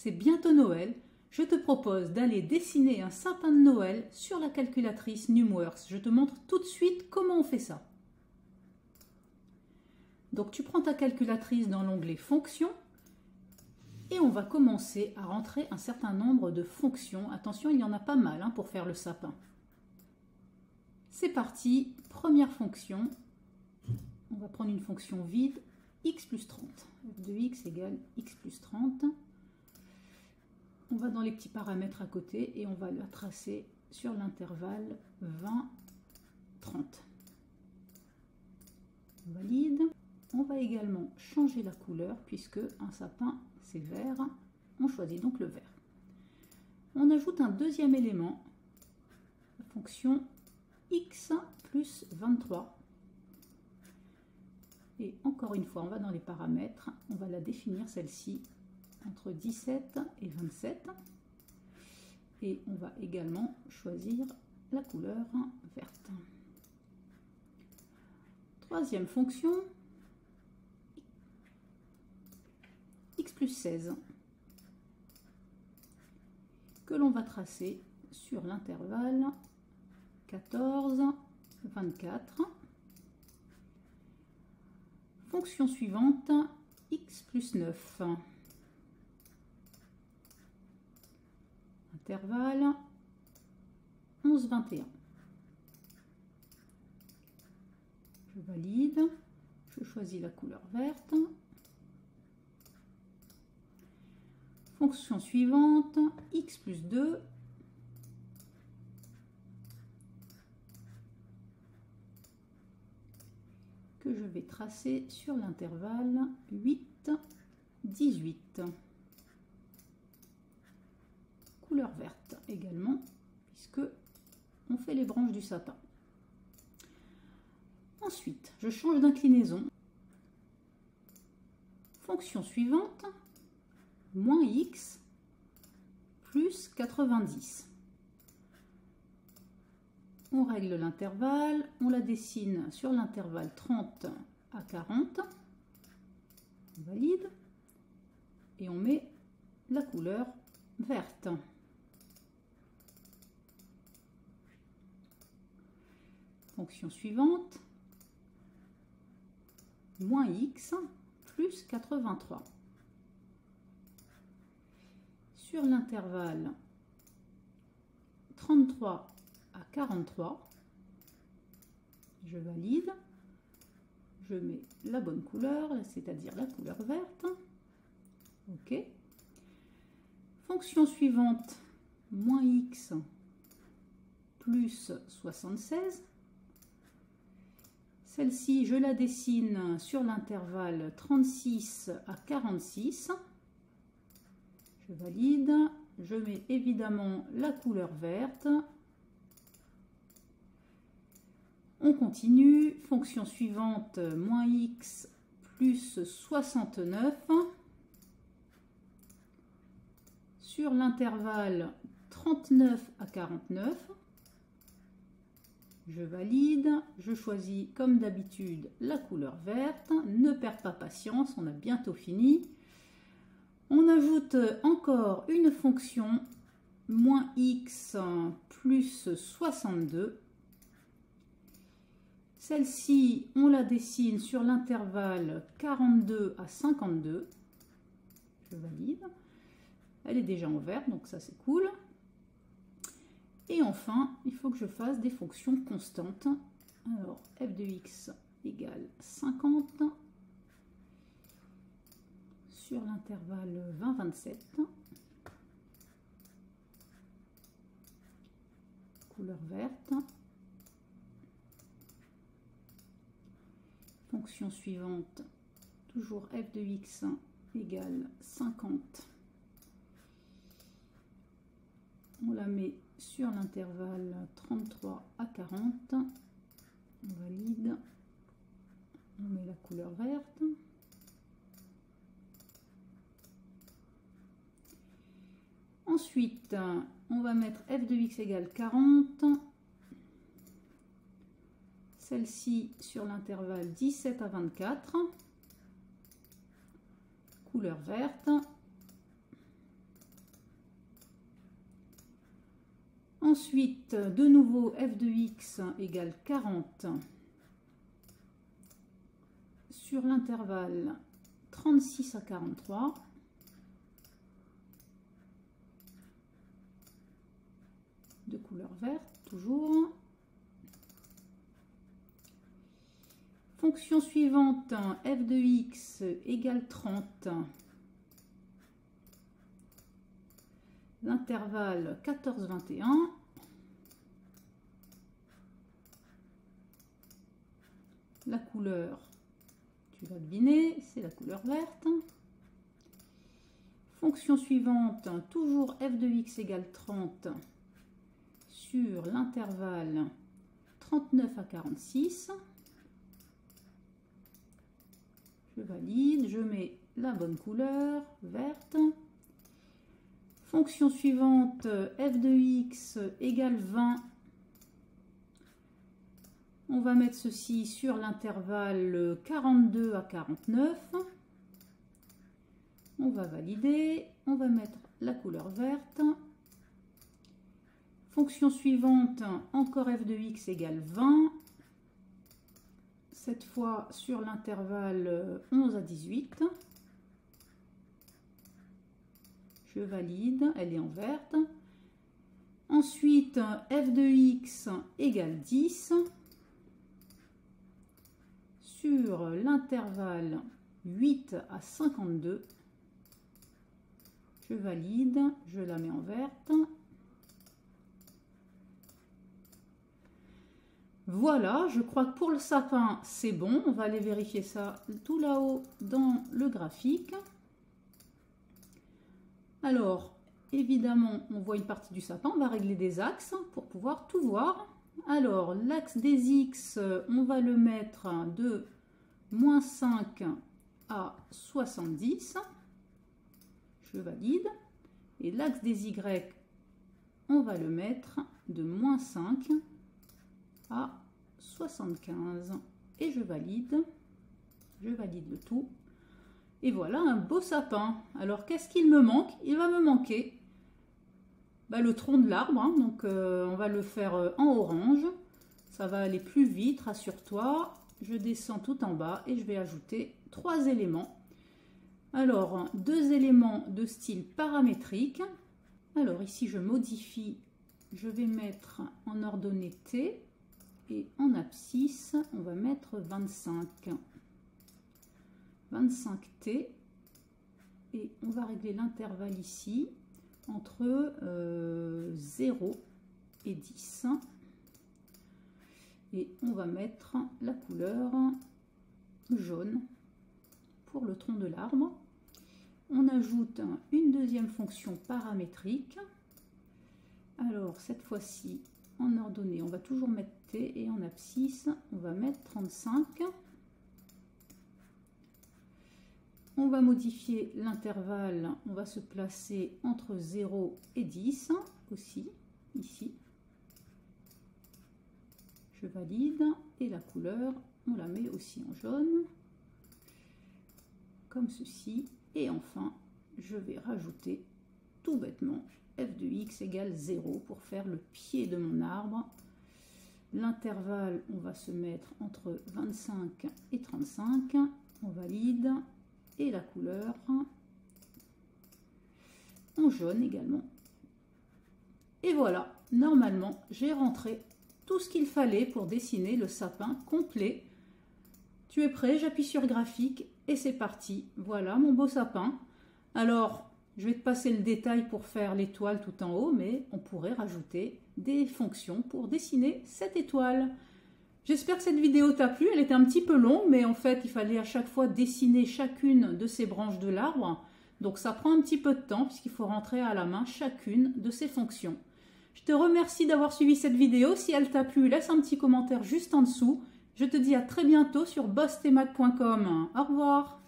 c'est bientôt Noël, je te propose d'aller dessiner un sapin de Noël sur la calculatrice Numworks. Je te montre tout de suite comment on fait ça. Donc tu prends ta calculatrice dans l'onglet Fonctions et on va commencer à rentrer un certain nombre de fonctions. Attention, il y en a pas mal pour faire le sapin. C'est parti, première fonction. On va prendre une fonction vide, x plus 30. f de x égale x plus 30. On va dans les petits paramètres à côté et on va la tracer sur l'intervalle 20, 30. On valide. On va également changer la couleur puisque un sapin c'est vert. On choisit donc le vert. On ajoute un deuxième élément, la fonction x plus 23. Et encore une fois, on va dans les paramètres, on va la définir celle-ci entre 17 et 27. Et on va également choisir la couleur verte. Troisième fonction, x plus 16, que l'on va tracer sur l'intervalle 14, 24. Fonction suivante, x plus 9. Intervalle 11, 21. Je valide. Je choisis la couleur verte. Fonction suivante, x plus 2. Que je vais tracer sur l'intervalle 8, 18. Couleur verte également, puisque on fait les branches du sapin. Ensuite, je change d'inclinaison. Fonction suivante, moins x plus 90. On règle l'intervalle, on la dessine sur l'intervalle 30 à 40. On valide et on met la couleur verte. Fonction suivante, moins x plus 83. Sur l'intervalle 33 à 43, je valide, je mets la bonne couleur, c'est-à-dire la couleur verte. OK. Fonction suivante, moins x plus 76. Celle-ci, je la dessine sur l'intervalle 36 à 46. Je valide. Je mets évidemment la couleur verte. On continue. Fonction suivante, moins x plus 69. Sur l'intervalle 39 à 49. Je valide, je choisis comme d'habitude la couleur verte, ne perds pas patience, on a bientôt fini. On ajoute encore une fonction, moins x plus 62. Celle-ci, on la dessine sur l'intervalle 42 à 52. Je valide. Elle est déjà en vert, donc ça c'est cool. Et enfin, il faut que je fasse des fonctions constantes. Alors, f de x égale 50 sur l'intervalle 20-27. Couleur verte. Fonction suivante, toujours f de x égale 50. On la met sur l'intervalle 33 à 40. On valide. On met la couleur verte. Ensuite, on va mettre f de x égale 40. Celle-ci sur l'intervalle 17 à 24. Couleur verte. Ensuite, de nouveau, f de x égale 40 sur l'intervalle 36 à 43. De couleur verte, toujours. Fonction suivante, f de x égale 30. L'intervalle 14-21. La couleur, tu vas deviner, c'est la couleur verte. Fonction suivante, toujours f de x égale 30 sur l'intervalle 39 à 46. Je valide, je mets la bonne couleur, verte. Fonction suivante, f de x égale 20. On va mettre ceci sur l'intervalle 42 à 49. On va valider, on va mettre la couleur verte. Fonction suivante, encore f de x égale 20. Cette fois sur l'intervalle 11 à 18. Je valide, elle est en verte. Ensuite, f de x égale 10. Sur l'intervalle 8 à 52. Je valide, je la mets en verte. Voilà, je crois que pour le sapin, c'est bon. On va aller vérifier ça tout là-haut dans le graphique. Alors, évidemment, on voit une partie du sapin. On va régler des axes pour pouvoir tout voir. Alors, l'axe des X, on va le mettre de -5 à 70. Je valide. Et l'axe des Y, on va le mettre de -5 à 75 et je valide le tout et voilà un beau sapin. Alors qu'est-ce qu'il me manque? Il va me manquer le tronc de l'arbre, hein. Donc on va le faire en orange, ça va aller plus vite, rassure-toi. Je descends tout en bas et je vais ajouter 3 éléments. Alors 2 éléments de style paramétrique. Alors ici je modifie, je vais mettre en ordonnée T. Et en abscisse, on va mettre 25. 25T. Et on va régler l'intervalle ici entre 0 et 10. Et on va mettre la couleur jaune pour le tronc de l'arbre. On ajoute une deuxième fonction paramétrique. Alors cette fois-ci, en ordonnée, on va toujours mettre T et en abscisse, on va mettre 35. On va modifier l'intervalle, on va se placer entre 0 et 10 aussi, ici. Je valide et la couleur, on la met aussi en jaune, comme ceci. Et enfin, je vais rajouter tout bêtement f de x égale 0 pour faire le pied de mon arbre. L'intervalle, on va se mettre entre 25 et 35. On valide. Et la couleur en jaune également. Et voilà, normalement, j'ai rentré tout ce qu'il fallait pour dessiner le sapin complet. Tu es prêt? J'appuie sur graphique et c'est parti. Voilà mon beau sapin. Alors, je vais te passer le détail pour faire l'étoile tout en haut, mais on pourrait rajouter des fonctions pour dessiner cette étoile. J'espère que cette vidéo t'a plu. Elle était un petit peu longue, mais en fait, il fallait à chaque fois dessiner chacune de ces branches de l'arbre. Donc, ça prend un petit peu de temps puisqu'il faut rentrer à la main chacune de ces fonctions. Je te remercie d'avoir suivi cette vidéo. Si elle t'a plu, laisse un petit commentaire juste en dessous. Je te dis à très bientôt sur bosstemad.com. Au revoir.